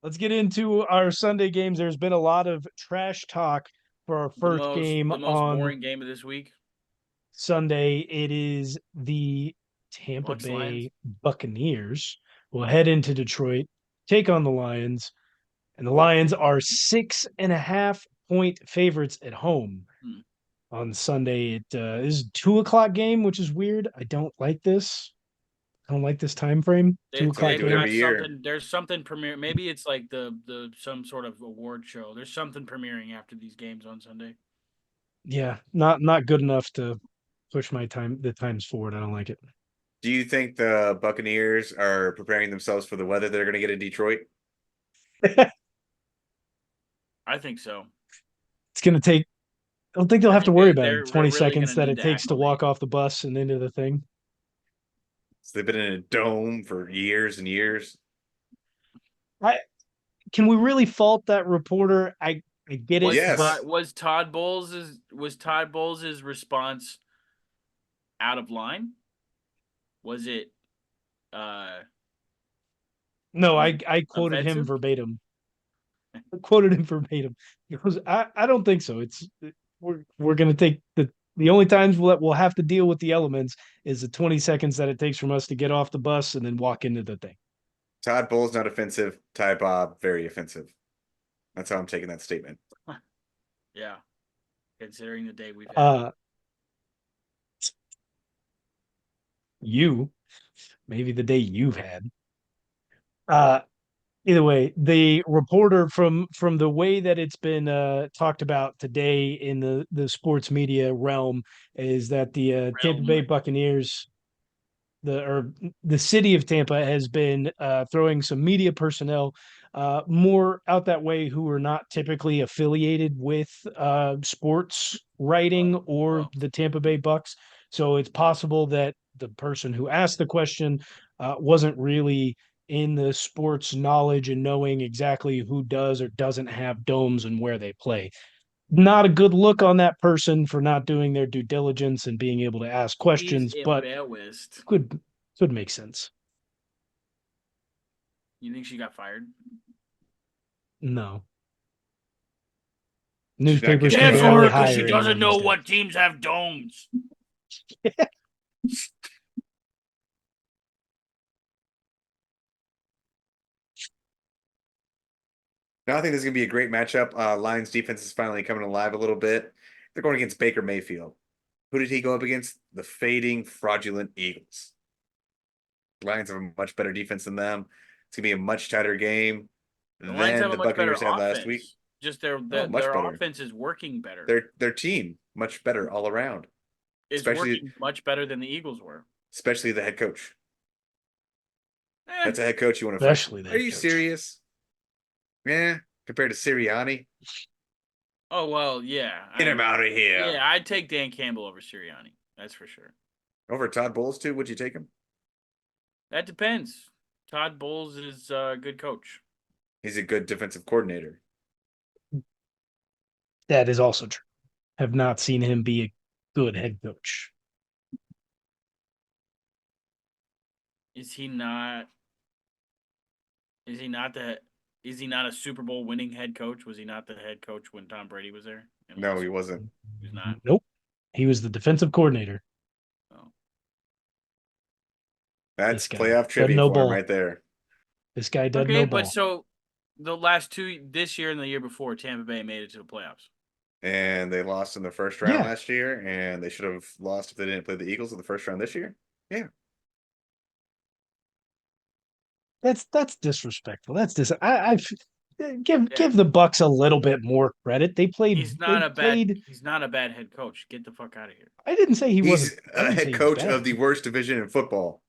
Let's get into our Sunday games. There's been a lot of trash talk for our The first most game the most on boring game of this week. Sunday. It is the Tampa Bucks Lions. Bay Buccaneers will head into Detroit, take on the Lions, and the Lions are 6.5 point favorites at home Hmm. on Sunday. It is a 2 o'clock game, which is weird. I don't like this. I don't like this time frame. Two They, That's how they o'clock they've do it game. got every year. something. There's something premiere. Maybe it's like the some sort of award show. There's something premiering after these games on Sunday. Yeah, not good enough to push the times forward. I don't like it. Do you think the Buccaneers are preparing themselves for the weather they're going to get in Detroit? I think so. It's gonna take. I don't think they'll I have to think worry they about it. they're they're 20 really seconds gonna that need it to takes to acclimate. walk off the bus and into the thing. So they've been in a dome for years and years. I Can we really fault that reporter? I get it, Was but Yes. Todd was Todd Bowles' response out of line? Was it uh no, was it I quoted him offensive? verbatim. I quoted him verbatim. He goes, I don't think so. We're gonna take the only times we'll have to deal with the elements is the 20 seconds that it takes from us to get off the bus and then walk into the thing. Todd Bowles not offensive. Ty Bob very offensive. That's how I'm taking that statement. Yeah, considering the day we've had. Uh, you maybe the day you've had. Uh, Either way, the reporter from the way that it's been talked about today in the sports media realm is that the Tampa Realm. Bay Buccaneers, the city of Tampa, has been throwing some media personnel more out that way who are not typically affiliated with sports writing or Oh, the Tampa Bay Bucks. So it's possible that the person who asked the question wasn't really in the sports knowledge and knowing exactly who does or doesn't have domes and where they play. Not a good look on that person for not doing their due diligence and being able to ask he's questions, but embarrassed. could could make sense. You think she got fired? No. She's not Newspapers getting can Cancel paid barely her enough because to she hire do it. anyone doesn't these know days. what teams have domes. Now I think this is going to be a great matchup. Lions defense is finally coming alive a little bit. They're going against Baker Mayfield. Who did he go up against? The fading, fraudulent Eagles. Lions have a much better defense than them. It's going to be a much tighter game The Lions have than a the much better Buccaneers had last week. offense. Just their Oh, their, much their better. offense is working better. Their team much better all around. Is Especially working much better than the Eagles were. especially the head coach. Eh. That's a head coach you want to fight. Especially the Are head you coach. serious? Yeah, compared to Sirianni. Oh well, yeah. Get him out of here. Yeah, I'd take Dan Campbell over Sirianni. That's for sure. Over Todd Bowles too. Would you take him? That depends. Todd Bowles is a good coach. He's a good defensive coordinator. That is also true. Have not seen him be a good head coach. Is he not? Is he not the? Is he not a Super Bowl winning head coach? Was he not the head coach when Tom Brady was there? No, he wasn't. He was not. Nope. He was the defensive coordinator. Oh. That's This guy playoff doesn't trivia know for him ball. right there. This guy doesn't Okay, know but ball. so the last two this year and the year before, Tampa Bay made it to the playoffs. And they lost in the first round Yeah, last year, and they should have lost if they didn't play the Eagles in the first round this year. Yeah. that's disrespectful. I've give Yeah. give the Bucks a little bit more credit. He's They not a bad. played. He's not a bad head coach. Get the fuck out of here. I didn't say he wasn't. He's I a didn't say head he was coach of bad. the worst division in football.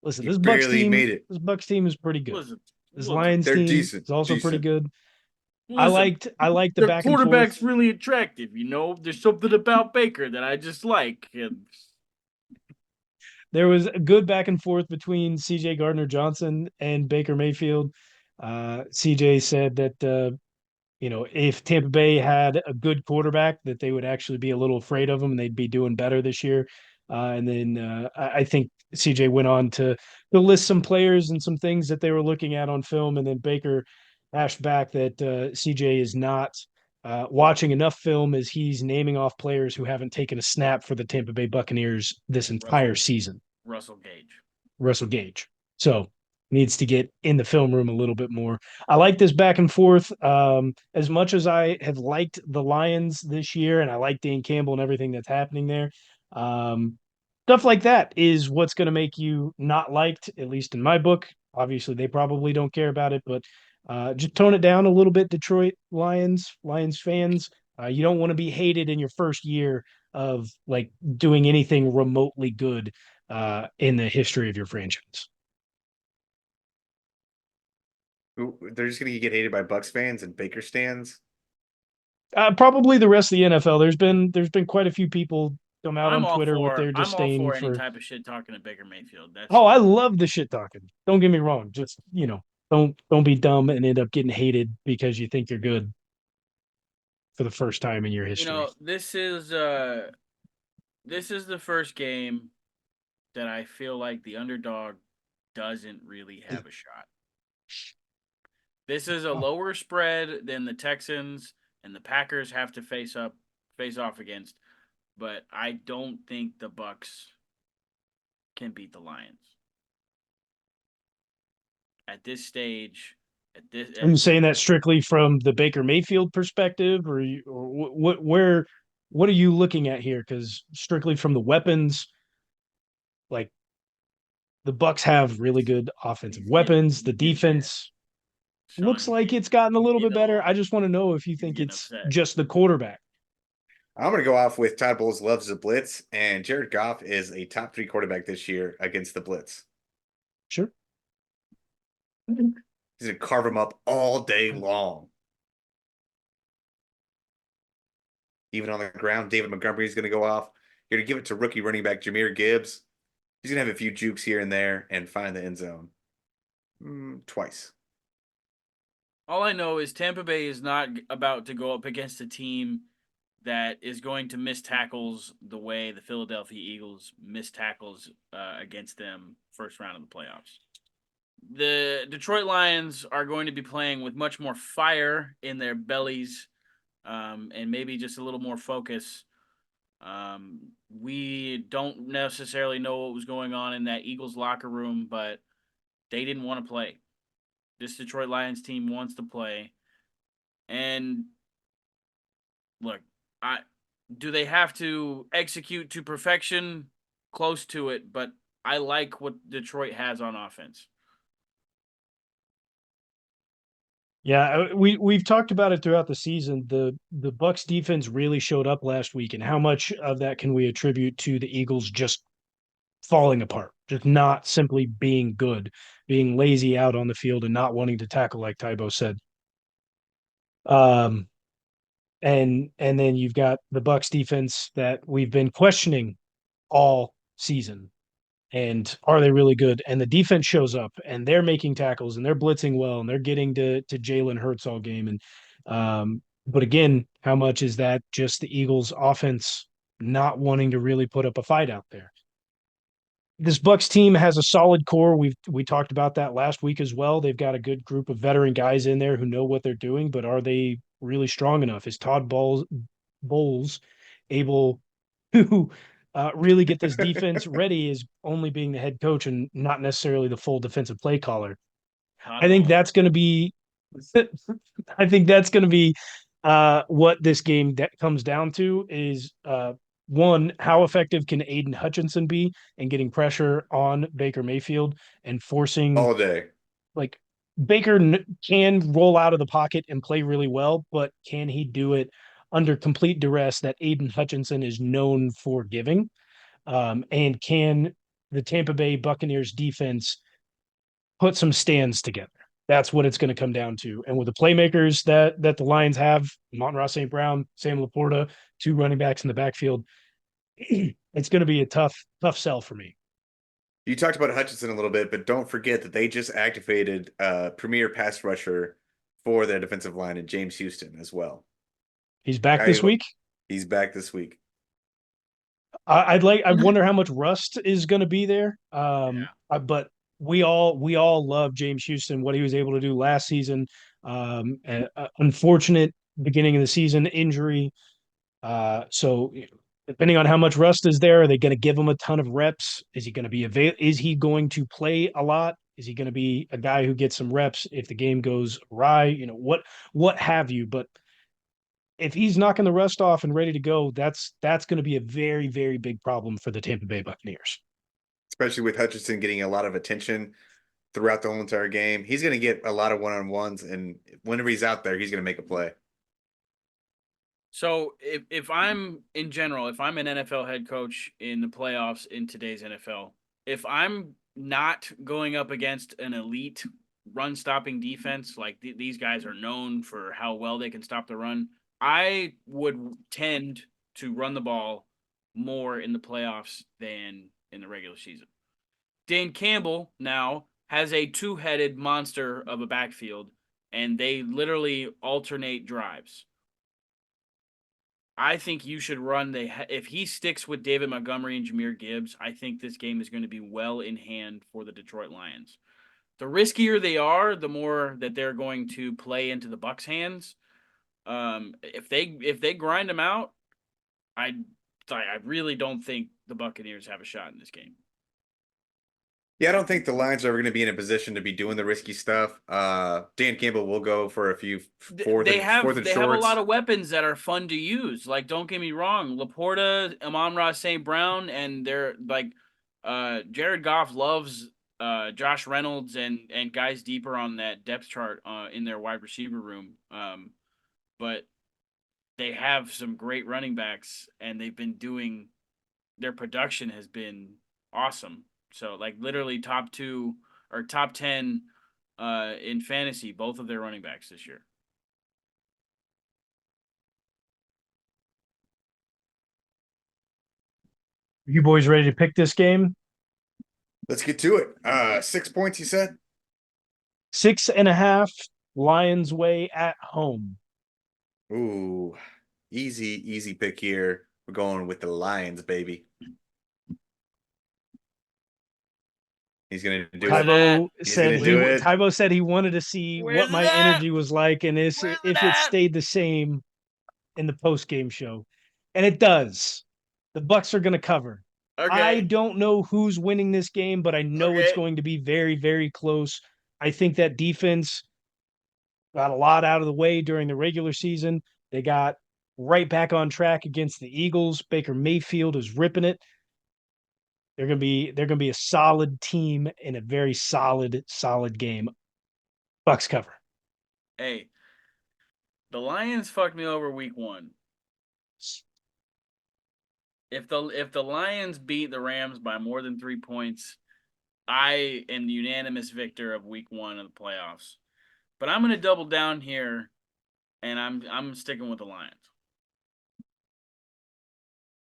Listen, He barely made it. This Bucks team is pretty good. Listen, This listen, Lions They're team decent. is also pretty Decent. good. listen. I liked the Their back and forth. quarterback's really attractive. You know, there's something about Baker that I just like. And There was a good back and forth between CJ Gardner Johnson and Baker Mayfield. CJ said that if Tampa Bay had a good quarterback, that they would actually be a little afraid of him and they'd be doing better this year. And then I think CJ went on to list some players and some things that they were looking at on film, and then Baker hashed back that CJ is not watching enough film as he's naming off players who haven't taken a snap for the Tampa Bay Buccaneers this entire season. Russell Gage. Russell Gage. So needs to get in the film room a little bit more. I like this back and forth. As much as I have liked the Lions this year, and I like Dan Campbell and everything that's happening there, stuff like that is what's going to make you not liked, at least in my book. Obviously, they probably don't care about it, but just tone it down a little bit, Detroit Lions fans. You don't want to be hated in your first year of like doing anything remotely good in the history of your franchise. They're just going to get hated by Bucks fans and Baker stands. Probably the rest of the NFL. There's been quite a few people come out on Twitter with their I'm all disdain for any for. type of shit talking to Baker Mayfield. That's Oh, I love the shit talking. Don't get me wrong. Just don't be dumb and end up getting hated because you think you're good for the first time in your history. this is the first game that I feel like the underdog doesn't really have a shot. This is a lower spread than the Texans and the Packers have to face off against, but I don't think the Bucks can beat the Lions. At this stage, Are you saying that strictly from the Baker Mayfield perspective, or what are you looking at here? Because strictly from the weapons, like the Bucks have really good offensive weapons. The defense looks like it's gotten a little bit better. I just want to know if you think it's just the quarterback. I'm going to go off with Todd Bowles loves the blitz, and Jared Goff is a top 3 quarterback this year against the blitz. Sure. He's going to carve him up all day long. Even on the ground, David Montgomery is going to go off. You're going to give it to rookie running back Jahmyr Gibbs. He's going to have a few jukes here and there and find the end zone. Twice. All I know is Tampa Bay is not about to go up against a team that is going to miss tackles the way the Philadelphia Eagles missed tackles against them first round of the playoffs. The Detroit Lions are going to be playing with much more fire in their bellies and maybe just a little more focus. We don't necessarily know what was going on in that Eagles locker room, but they didn't want to play. This Detroit Lions team wants to play. And look, do they have to execute to perfection? Close to it, but I like what Detroit has on offense. Yeah, we've talked about it throughout the season. The Bucks defense really showed up last week, and how much of that can we attribute to the Eagles just falling apart, just not simply being good, being lazy out on the field and not wanting to tackle, like Tybo said. Um, and then you've got the Bucks defense that we've been questioning all season. And are they really good? And the defense shows up and they're making tackles and they're blitzing well and they're getting to Jalen Hurts all game. And but again, how much is that just the Eagles offense not wanting to really put up a fight out there? This Bucks team has a solid core. We talked about that last week as well. They've got a good group of veteran guys in there who know what they're doing, but are they really strong enough? Is Todd Bowles able to really get this defense ready as only being the head coach and not necessarily the full defensive play caller? I think that's going to be what this game comes down to is one, how effective can Aiden Hutchinson be in getting pressure on Baker Mayfield and forcing all day? Like Baker can roll out of the pocket and play really well, but can he do it under complete duress that Aiden Hutchinson is known for giving? And can the Tampa Bay Buccaneers defense put some stands together? That's what it's going to come down to. And with the playmakers that the Lions have, Montross St. Brown, Sam Laporta, 2 running backs in the backfield, it's going to be a tough sell for me. You talked about Hutchinson a little bit, but don't forget that they just activated premier pass rusher for their defensive line in James Houston as well. He's back this week? He's back this week. I wonder how much rust is going to be there. But we all love James Houston, what he was able to do last season. Unfortunate beginning of the season injury. So depending on how much rust is there, are they going to give him a ton of reps? Is he going to be Is he going to play a lot? Is he going to be a guy who gets some reps if the game goes awry? What have you? But if he's knocking the rust off and ready to go, that's going to be a very, very big problem for the Tampa Bay Buccaneers. Especially with Hutchinson getting a lot of attention throughout the whole entire game. He's going to get a lot of one-on-ones, and whenever he's out there, he's going to make a play. So if I'm in general, if I'm an NFL head coach in the playoffs in today's NFL, if I'm not going up against an elite run stopping defense, like these guys are known for how well they can stop the run, I would tend to run the ball more in the playoffs than in the regular season. Dan Campbell now has a two-headed monster of a backfield, and they literally alternate drives. I think you should run if he sticks with David Montgomery and Jahmyr Gibbs, I think this game is going to be well in hand for the Detroit Lions. The riskier they are, the more that they're going to play into the Bucs' hands. If they grind them out, I really don't think the Buccaneers have a shot in this game. Yeah, I don't think the Lions are ever going to be in a position to be doing the risky stuff. Dan Campbell will go for a few fourth They and fourth have and they have a lot shorts. of weapons that are fun to use. Like, don't get me wrong, Laporta, Amon-Ra St. Brown, and they're like Jared Goff loves Josh Reynolds and guys deeper on that depth chart in their wide receiver room. But they have some great running backs, and their production has been awesome. So, like, literally top 2 or top 10 in fantasy, both of their running backs this year. You boys ready to pick this game? Let's get to it. 6 points, you said? 6.5 Lions way at home. Ooh, easy pick here. We're going with the Lions, baby. He's gonna do Where's it. it at? He's gonna Where's do it. Tybo said he wanted to see Where's what it my at? energy was like and Where's it if it at? stayed the same in the post game show. And it does. The Bucs are going to cover. I Okay. don't know who's winning this game, but I know it's Okay. going to be very, very close. I think that defense got a lot out of the way during the regular season. They got right back on track against the Eagles. Baker Mayfield is ripping it. They're gonna be a solid team in a very solid game. Bucks cover. Hey, the Lions fucked me over week 1. If the Lions beat the Rams by more than 3 points, I am the unanimous victor of week 1 of the playoffs. But I'm going to double down here, and I'm sticking with the Lions.